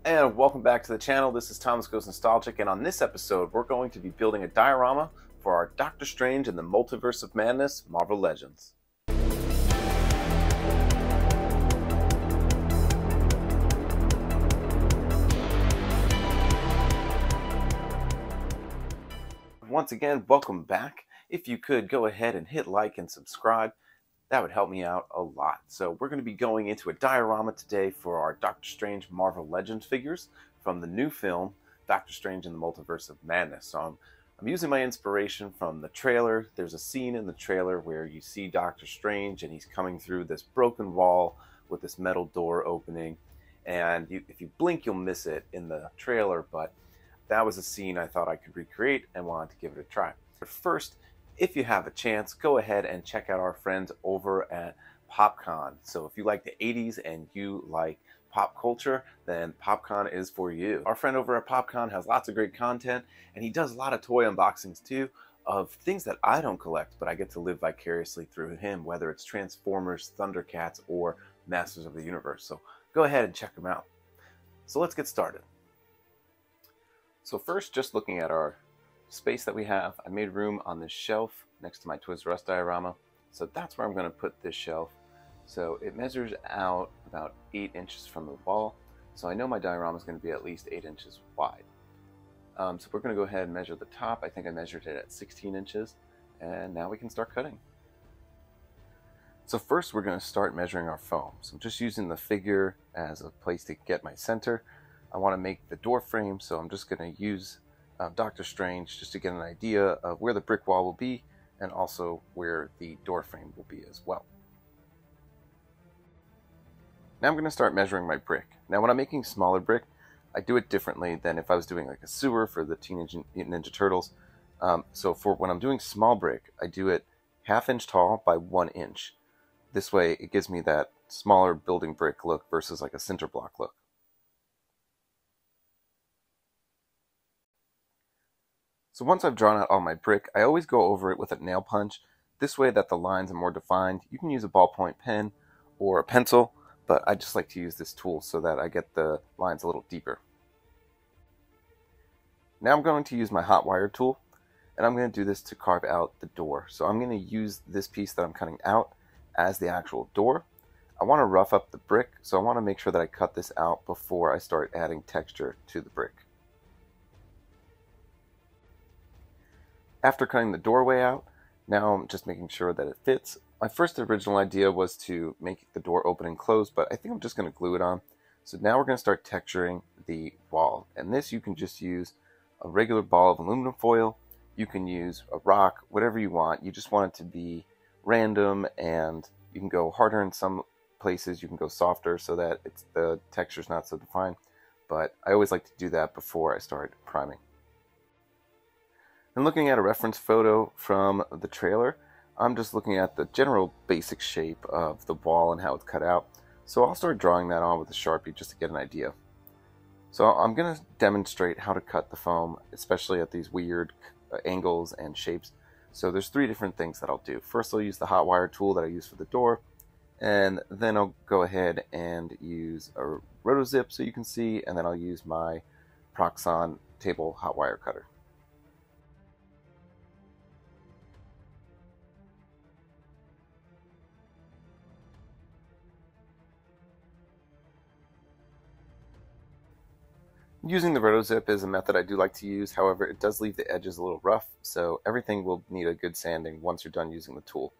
And welcome back to the channel. This is Thomas Goes Nostalgic, and on this episode, we're going to be building a diorama for our Doctor Strange in the Multiverse of Madness Marvel Legends. Once again, welcome back. If you could go ahead and hit like and subscribe, that would help me out a lot. So we're going to be going into a diorama today for our Doctor Strange Marvel Legends figures from the new film, Doctor Strange in the Multiverse of Madness. So I'm using my inspiration from the trailer. There's a scene in the trailer where you see Doctor Strange and he's coming through this broken wall with this metal door opening. And if you blink, you'll miss it in the trailer, but that was a scene I thought I could recreate and wanted to give it a try. But first, if you have a chance, go ahead and check out our friends over at PopCon. So if you like the 80s and you like pop culture, then PopCon is for you. Our friend over at PopCon has lots of great content, and he does a lot of toy unboxings too of things that I don't collect, but I get to live vicariously through him, whether it's Transformers, Thundercats, or Masters of the Universe. So go ahead and check them out. So let's get started. So first, just looking at our space that we have, I made room on this shelf next to my Toys R Us diorama. So that's where I'm going to put this shelf. So it measures out about 8 inches from the wall. So I know my diorama is going to be at least 8 inches wide. So we're going to go ahead and measure the top. I think I measured it at 16 inches. And now we can start cutting. So first we're going to start measuring our foam. So I'm just using the figure as a place to get my center. I want to make the door frame, so I'm just going to use Doctor Strange just to get an idea of where the brick wall will be and also where the door frame will be as well. Now I'm going to start measuring my brick. Now when I'm making smaller brick, I do it differently than if I was doing like a sewer for the Teenage Mutant Ninja Turtles. So for when I'm doing small brick, I do it 1/2 inch tall by 1 inch. This way it gives me that smaller building brick look versus like a cinder block look. So once I've drawn out all my brick, I always go over it with a nail punch. This way that the lines are more defined. You can use a ballpoint pen or a pencil, but I just like to use this tool so that I get the lines a little deeper. Now I'm going to use my hot wire tool, and I'm going to do this to carve out the door. So I'm going to use this piece that I'm cutting out as the actual door. I want to rough up the brick, so I want to make sure that I cut this out before I start adding texture to the brick. After cutting the doorway out, now I'm just making sure that it fits. My first original idea was to make the door open and close, but I think I'm just going to glue it on. So now we're going to start texturing the wall. And this you can just use a regular ball of aluminum foil. You can use a rock, whatever you want. You just want it to be random, and you can go harder in some places. You can go softer so that the texture's not so defined. But I always like to do that before I start priming. And looking at a reference photo from the trailer, I'm just looking at the general basic shape of the wall and how it's cut out. So I'll start drawing that on with a Sharpie just to get an idea. So I'm going to demonstrate how to cut the foam, especially at these weird angles and shapes. So there's 3 different things that I'll do. First I'll use the hot wire tool that I use for the door, and then I'll go ahead and use a rotozip so you can see, and then I'll use my Proxxon table hot wire cutter. Using the rotozip is a method I do like to use, however it does leave the edges a little rough, so everything will need a good sanding once you're done using the tool.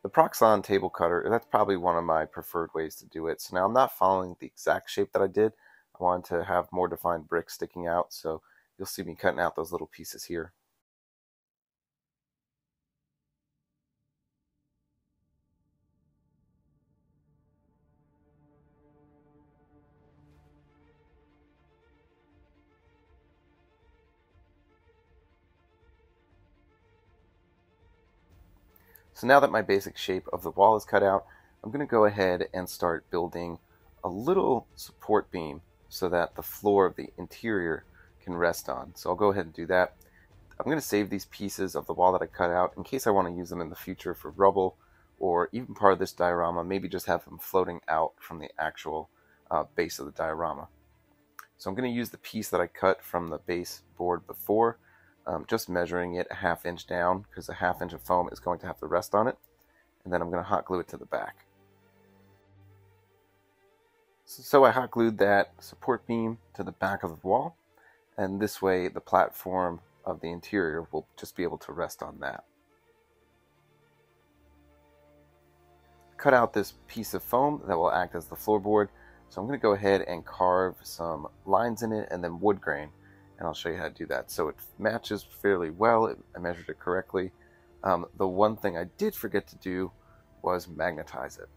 The Proxxon table cutter, that's probably one of my preferred ways to do it. So now I'm not following the exact shape that I did. I wanted to have more defined bricks sticking out, so you'll see me cutting out those little pieces here. So now that my basic shape of the wall is cut out, I'm going to go ahead and start building a little support beam so that the floor of the interior can rest on. So I'll go ahead and do that. I'm going to save these pieces of the wall that I cut out in case I want to use them in the future for rubble, or even part of this diorama, maybe just have them floating out from the actual base of the diorama. So I'm going to use the piece that I cut from the base board before, just measuring it a ½ inch down because a ½ inch of foam is going to have to rest on it. And then I'm going to hot glue it to the back. So I hot glued that support beam to the back of the wall, and this way the platform of the interior will just be able to rest on that. Cut out this piece of foam that will act as the floorboard. So I'm going to go ahead and carve some lines in it and then wood grain, and I'll show you how to do that. So it matches fairly well. I measured it correctly. The one thing I did forget to do was magnetize it.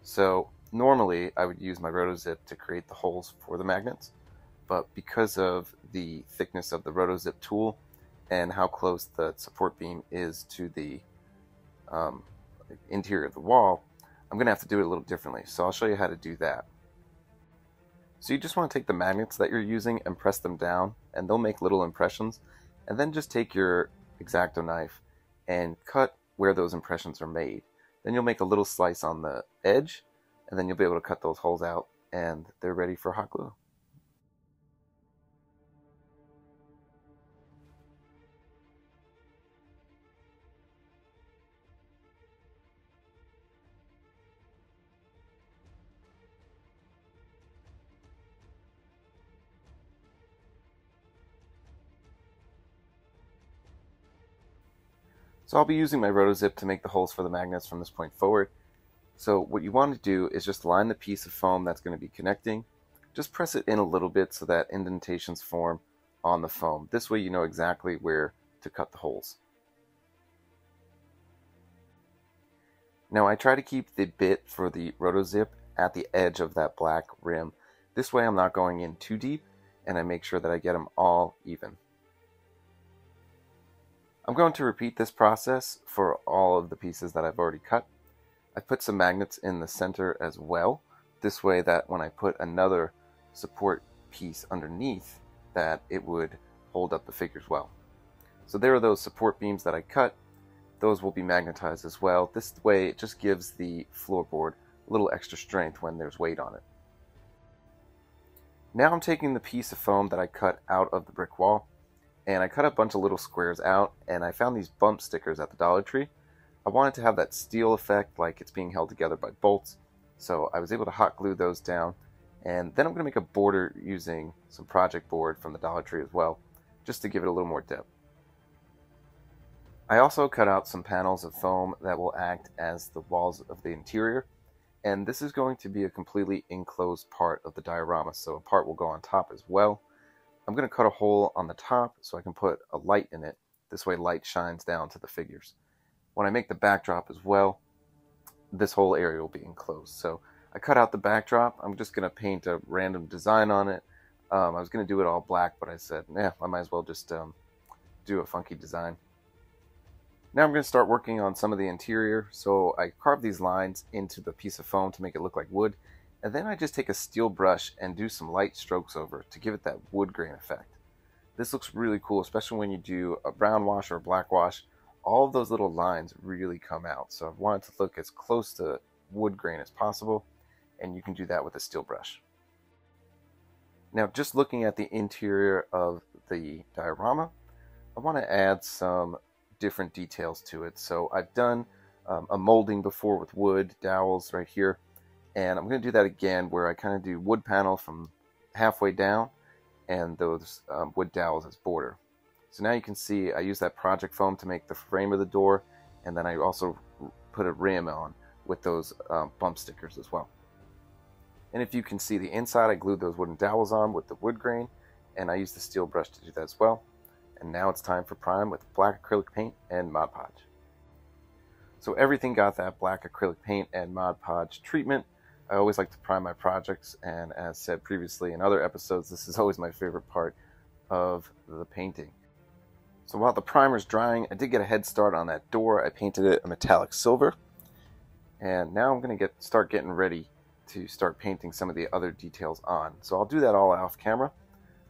So normally I would use my rotozip to create the holes for the magnets, but because of the thickness of the rotozip tool and how close the support beam is to the interior of the wall, I'm going to have to do it a little differently. So I'll show you how to do that. So you just want to take the magnets that you're using and press them down, and they'll make little impressions, and then just take your X-Acto knife and cut where those impressions are made. Then you'll make a little slice on the edge, and then you'll be able to cut those holes out, and they're ready for hot glue. So I'll be using my rotozip to make the holes for the magnets from this point forward. So what you want to do is just line the piece of foam that's going to be connecting. Just press it in a little bit so that indentations form on the foam. This way you know exactly where to cut the holes. Now I try to keep the bit for the rotozip at the edge of that black rim. This way I'm not going in too deep, and I make sure that I get them all even. I'm going to repeat this process for all of the pieces that I've already cut. I put some magnets in the center as well, this way that when I put another support piece underneath, that it would hold up the figures well. So there are those support beams that I cut. Those will be magnetized as well. This way it just gives the floorboard a little extra strength when there's weight on it. Now I'm taking the piece of foam that I cut out of the brick wall, and I cut a bunch of little squares out, and I found these bump stickers at the Dollar Tree. I wanted to have that steel effect like it's being held together by bolts, so I was able to hot glue those down, and then I'm going to make a border using some project board from the Dollar Tree as well, just to give it a little more depth. I also cut out some panels of foam that will act as the walls of the interior, and this is going to be a completely enclosed part of the diorama, so a part will go on top as well. I'm going to cut a hole on the top so I can put a light in it. This way light shines down to the figures. When I make the backdrop as well, this whole area will be enclosed. So I cut out the backdrop. I'm just going to paint a random design on it. I was going to do it all black, but I said, I might as well just do a funky design. Now I'm going to start working on some of the interior. So I carved these lines into the piece of foam to make it look like wood. And then I just take a steel brush and do some light strokes over it to give it that wood grain effect. This looks really cool, especially when you do a brown wash or a black wash. All of those little lines really come out. So I want it to look as close to wood grain as possible, and you can do that with a steel brush. Now, just looking at the interior of the diorama, I want to add some different details to it. So I've done a molding before with wood dowels right here. And I'm going to do that again where I kind of do wood panel from halfway down and those wood dowels as border. So now you can see I use that project foam to make the frame of the door, and then I also put a rim on with those bump stickers as well. And if you can see the inside, I glued those wooden dowels on with the wood grain, and I used the steel brush to do that as well. And now it's time for prime with black acrylic paint and Mod Podge. So everything got that black acrylic paint and Mod Podge treatment. I always like to prime my projects, and as said previously in other episodes, this is always my favorite part of the painting. So while the primer's drying, I did get a head start on that door. I painted it a metallic silver, and now I'm going to start getting ready to start painting some of the other details on. So I'll do that all off camera,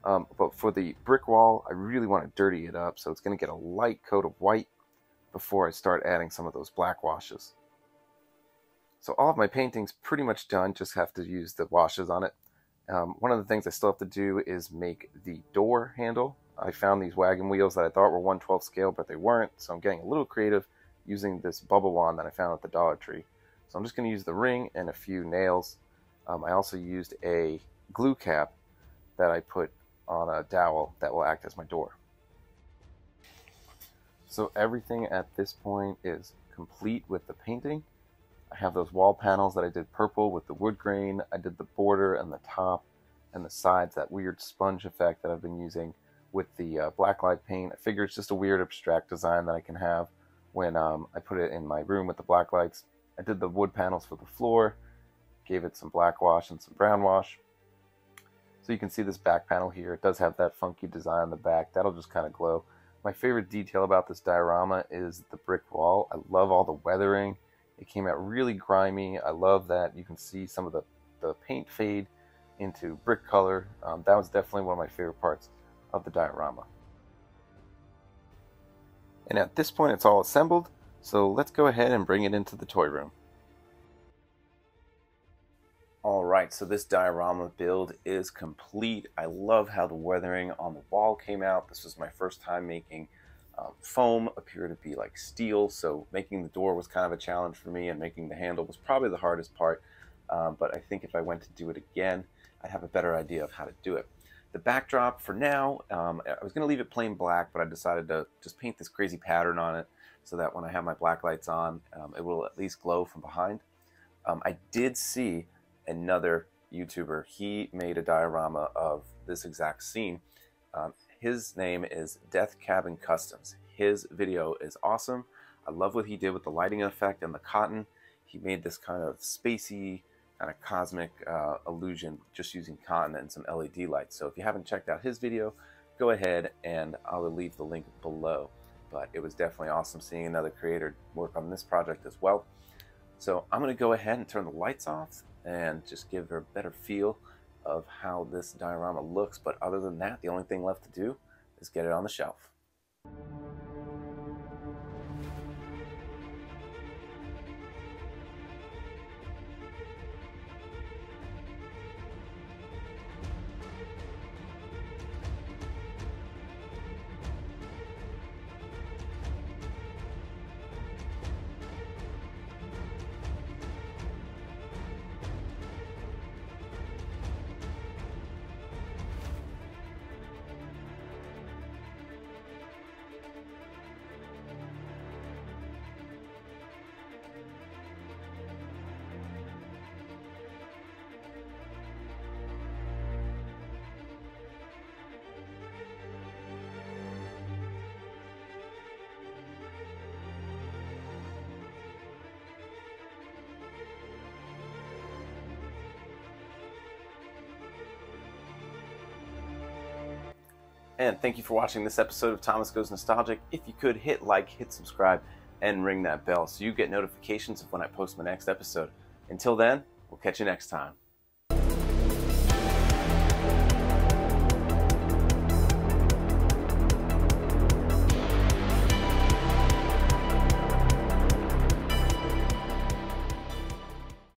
but for the brick wall, I really want to dirty it up, so it's going to get a light coat of white before I start adding some of those black washes. So all of my painting's pretty much done, just have to use the washes on it. One of the things I still have to do is make the door handle. I found these wagon wheels that I thought were 1/12 scale, but they weren't, so I'm getting a little creative using this bubble wand that I found at the Dollar Tree. So I'm just going to use the ring and a few nails. I also used a glue cap that I put on a dowel that will act as my door. So everything at this point is complete with the painting. I have those wall panels that I did purple with the wood grain. I did the border and the top and the sides, that weird sponge effect that I've been using with the blacklight paint. I figure it's just a weird abstract design that I can have when I put it in my room with the black lights. I did the wood panels for the floor, gave it some black wash and some brown wash. So you can see this back panel here. It does have that funky design on the back. That'll just kind of glow. My favorite detail about this diorama is the brick wall. I love all the weathering. It came out really grimy. I love that you can see some of the paint fade into brick color. That was definitely one of my favorite parts of the diorama. And at this point it's all assembled, so let's go ahead and bring it into the toy room. Alright, so this diorama build is complete. I love how the weathering on the wall came out. This was my first time making foam appear to be like steel, so making the door was kind of a challenge for me, and making the handle was probably the hardest part. But I think if I went to do it again, I'd have a better idea of how to do it. The backdrop for now, I was going to leave it plain black, but I decided to just paint this crazy pattern on it so that when I have my black lights on, it will at least glow from behind. I did see another YouTuber. He made a diorama of this exact scene. His name is Death Cabin Customs. His video is awesome. I love what he did with the lighting effect and the cotton. He made this kind of spacey, kind of cosmic illusion just using cotton and some LED lights. So if you haven't checked out his video, go ahead and I'll leave the link below. But it was definitely awesome seeing another creator work on this project as well. So I'm going to go ahead and turn the lights off and just give her a better feel of how this diorama looks. But other than that, the only thing left to do is get it on the shelf. And thank you for watching this episode of Thomas Goes Nostalgic. If you could, hit like, hit subscribe, and ring that bell so you get notifications of when I post my next episode. Until then, we'll catch you next time.